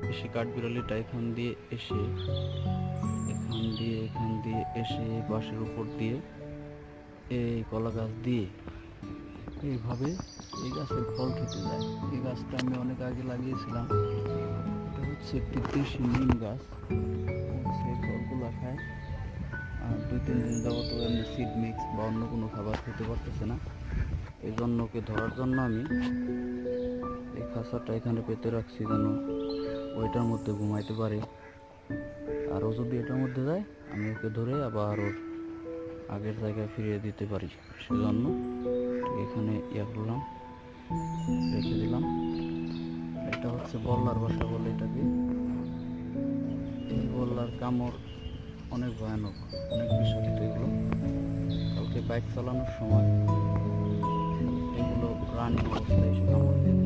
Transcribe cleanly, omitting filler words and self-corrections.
এসে কাঠবিড়ালিটা এখান দিয়ে এসে বাঁশের উপর দিয়ে এই কলা গাছ দিয়ে এইভাবে এই গাছের ফল খেতে যায়। এই গাছটা আমি অনেক আগে লাগিয়েছিলাম। এটা হচ্ছে একটি দেশি নিম গাছ। সেই ফলগুলো খায় আর 2-3 দিন যাবত এমনি সিড মিক্স বা অন্য কোনো খাবার খেতে পারতেছে না। এই জন্য ওকে ধরার জন্য আমি এই খাঁচাটা এখানে পেতে রাখছি, যেন ওইটার মধ্যে ঘুমাইতে পারে। আর ও যদি এটার মধ্যে যায়, আমি ওকে ধরে আবার ওর আগের জায়গায় ফিরিয়ে দিতে পারি। সেজন্য এখানে করলাম, রেখে দিলাম। এটা হচ্ছে বল্লার বাসা বলে এটাকে। এই বল্লার কামড় অনেক ভয়ানক, অনেক বিষাক্ত এগুলো। কালকে বাইক চালানোর সময় এগুলো রানিং অবস্থায় এসে কামড় দিয়ে